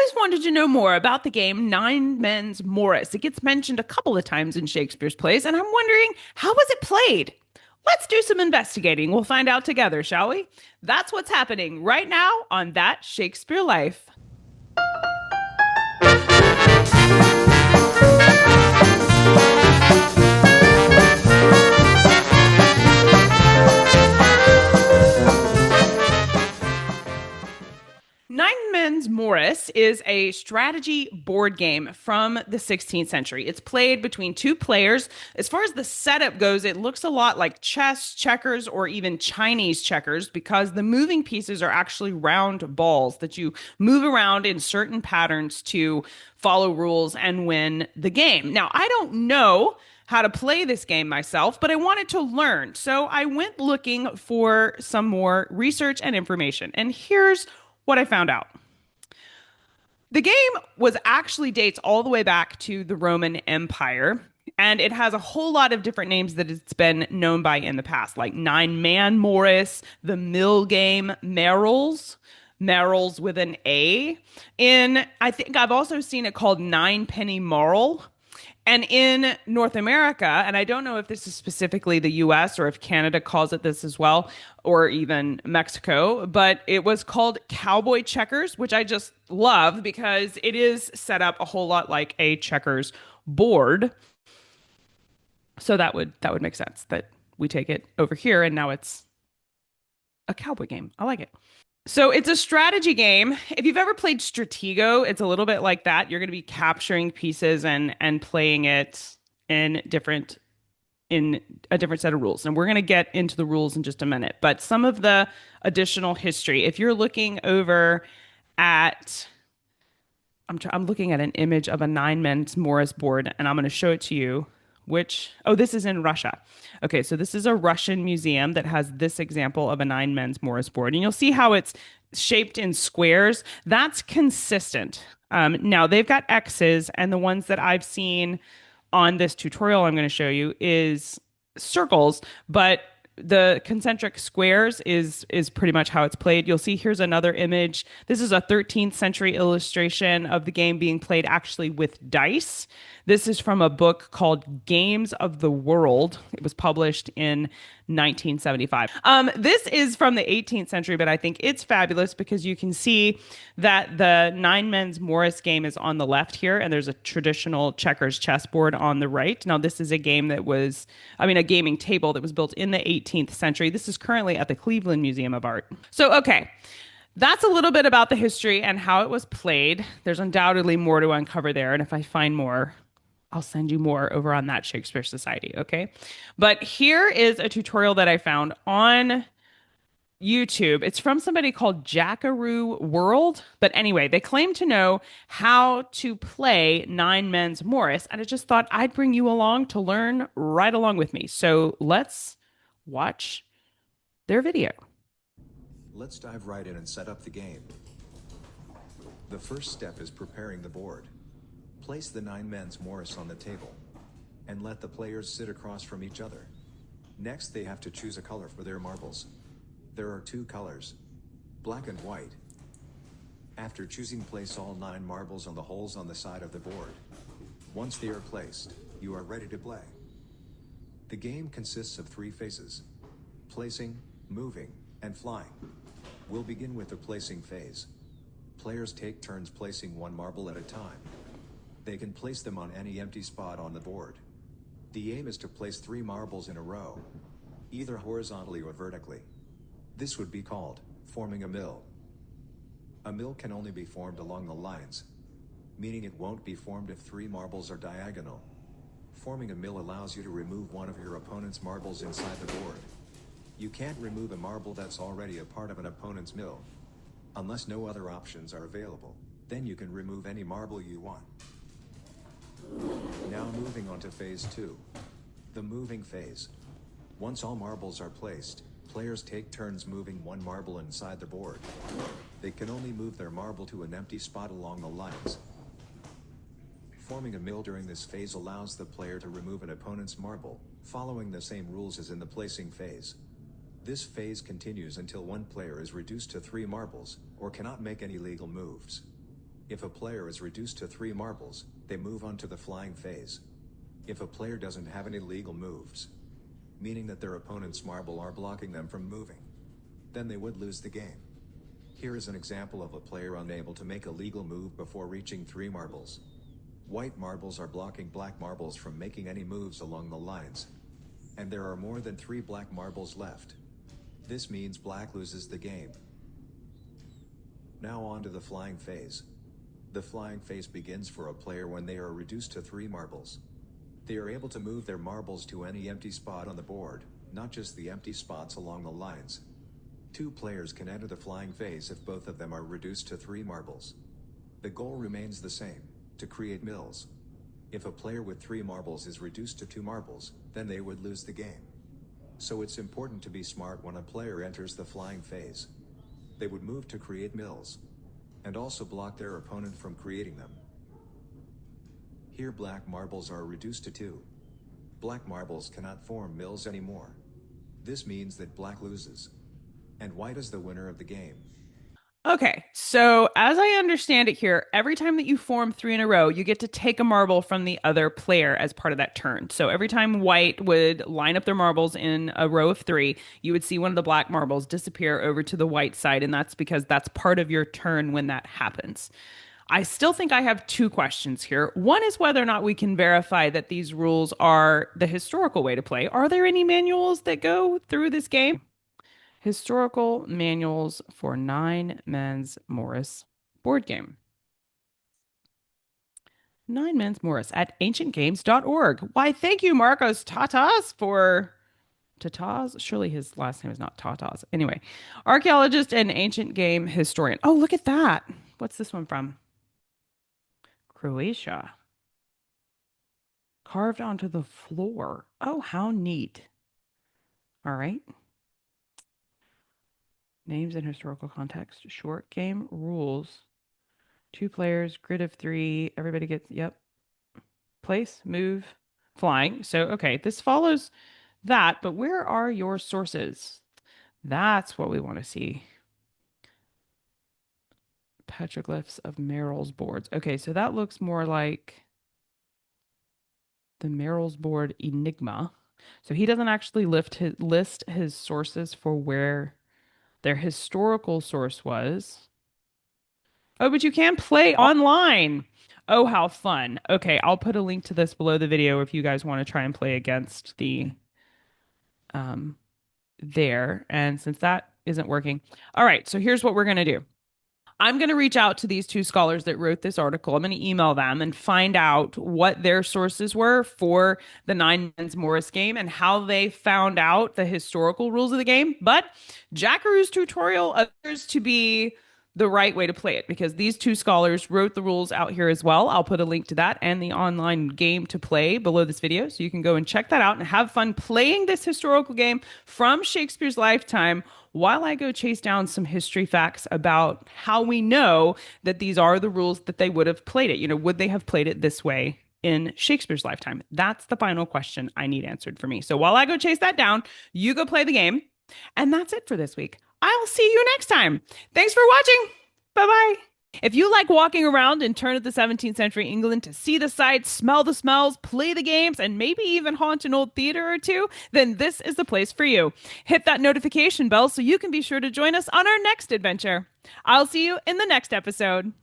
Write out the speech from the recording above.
always wanted to know more about the game Nine Men's Morris. It gets mentioned a couple of times in Shakespeare's plays, and I'm wondering, how was it played? Let's do some investigating. We'll find out together, shall we? That's what's happening right now on That Shakespeare Life. Nine Men's Morris is a strategy board game from the 16th century. It's played between two players. As far as the setup goes, it looks a lot like chess, checkers, or even Chinese checkers because the moving pieces are actually round balls that you move around in certain patterns to follow rules and win the game. Now, I don't know how to play this game myself, but I wanted to learn. So I went looking for some more research and information. And here's what I found out. The game was actually dates all the way back to the Roman Empire, and it has a whole lot of different names that it's been known by in the past, like Nine Man Morris, the Mill Game, Merrill's with an A. I think I've also seen it called Nine Penny Marl. And in North America, and I don't know if this is specifically the US or if Canada calls it this as well, or even Mexico, but it was called Cowboy Checkers, which I just love because it is set up a whole lot like a checkers board. So that would make sense that we take it over here and now it's a cowboy game. I like it. So it's a strategy game. If you've ever played Stratego, it's a little bit like that. You're going to be capturing pieces and playing it in a different set of rules. And we're going to get into the rules in just a minute. But some of the additional history, if you're looking over at I'm looking at an image of a nine men's Morris board, and I'm going to show it to you. This is in Russia. Okay, so this is a Russian museum that has this example of a nine men's Morris board. And you'll see how it's shaped in squares. That's consistent. Now, they've got X's, and the ones that I've seen on this tutorial I'm going to show you is circles, but the concentric squares is pretty much how it's played. You'll see here's another image. This is a 13th century illustration of the game being played actually with dice. This is from a book called Games of the World. It was published in 1975. This is from the 18th century, but I think it's fabulous because you can see that the Nine Men's Morris game is on the left here, and there's a traditional checkers chessboard on the right. Now, this is a game a gaming table that was built in the 18th century. This is currently at the Cleveland Museum of Art. So, okay. That's a little bit about the history and how it was played. There's undoubtedly more to uncover there, and if I find more, I'll send you more over on That Shakespeare Society, okay? But here is a tutorial that I found on YouTube. It's from somebody called Jackaroo World. But anyway, they claim to know how to play Nine Men's Morris, and I just thought I'd bring you along to learn right along with me. So let's watch their video. Let's dive right in and set up the game. The first step is preparing the board. Place the Nine Men's Morris on the table, and let the players sit across from each other. Next, they have to choose a color for their marbles. There are two colors, black and white. After choosing, place all 9 marbles on the holes on the side of the board. Once they are placed, you are ready to play. The game consists of 3 phases: placing, moving, and flying. We'll begin with the placing phase. Players take turns placing 1 marble at a time. They can place them on any empty spot on the board. The aim is to place 3 marbles in a row, either horizontally or vertically. This would be called forming a mill. A mill can only be formed along the lines, meaning it won't be formed if 3 marbles are diagonal. Forming a mill allows you to remove one of your opponent's marbles inside the board. You can't remove a marble that's already a part of an opponent's mill, unless no other options are available. Then you can remove any marble you want. Now moving on to phase 2, the moving phase. Once all marbles are placed, players take turns moving 1 marble inside the board. They can only move their marble to an empty spot along the lines. Forming a mill during this phase allows the player to remove an opponent's marble, following the same rules as in the placing phase. This phase continues until one player is reduced to 3 marbles, or cannot make any legal moves. If a player is reduced to 3 marbles, they move on to the flying phase. If a player doesn't have any legal moves, meaning that their opponent's marble are blocking them from moving, then they would lose the game. Here is an example of a player unable to make a legal move before reaching 3 marbles. White marbles are blocking black marbles from making any moves along the lines, and there are more than 3 black marbles left. This means black loses the game. Now on to the flying phase. The flying phase begins for a player when they are reduced to 3 marbles. They are able to move their marbles to any empty spot on the board, not just the empty spots along the lines. 2 players can enter the flying phase if both of them are reduced to 3 marbles. The goal remains the same, to create mills. If a player with 3 marbles is reduced to 2 marbles, then they would lose the game. So it's important to be smart when a player enters the flying phase. They would move to create mills, and also block their opponent from creating them. Here black marbles are reduced to 2. Black marbles cannot form mills anymore. This means that black loses, and white is the winner of the game. Okay, so as I understand it here, every time that you form 3 in a row, you get to take a marble from the other player as part of that turn. So every time white would line up their marbles in a row of 3, you would see one of the black marbles disappear over to the white side, and that's because that's part of your turn when that happens. I still think I have 2 questions here. One is whether or not we can verify that these rules are the historical way to play. Are there any manuals that go through this game? Historical manuals for Nine Men's Morris board game. Nine Men's Morris at ancientgames.org. Why, thank you, Marcos Tatas, for Tatas. Surely his last name is not Tatas. Anyway, archaeologist and ancient game historian. Oh, look at that. What's this one from? Croatia. Carved onto the floor. Oh, how neat. All right. Names and historical context. Short game rules. 2 players, grid of 3. Everybody gets, yep. Place, move, flying. So, okay, this follows that, but where are your sources? That's what we want to see. Petroglyphs of Merrill's boards. Okay, so that looks more like the Merrill's board Enigma. So he doesn't actually list his sources for where their historical source was. Oh, but you can play online. Oh, how fun. Okay, I'll put a link to this below the video if you guys want to try and play against the there. And since that isn't working. All right, so here's what we're going to do. I'm going to reach out to these 2 scholars that wrote this article. I'm going to email them and find out what their sources were for the Nine Men's Morris game and how they found out the historical rules of the game. But Jackaroo's tutorial appears to be the right way to play it because these 2 scholars wrote the rules out here as well. I'll put a link to that and the online game to play below this video so you can go and check that out and have fun playing this historical game from Shakespeare's lifetime while I go chase down some history facts about how we know that these are the rules that they would have played it. You know, would they have played it this way in Shakespeare's lifetime? That's the final question I need answered for me. So while I go chase that down, you go play the game. And that's it for this week. I'll see you next time. Thanks for watching. Bye-bye. If you like walking around in turn of the 17th century England to see the sights, smell the smells, play the games, and maybe even haunt an old theater or 2, then this is the place for you. Hit that notification bell so you can be sure to join us on our next adventure. I'll see you in the next episode.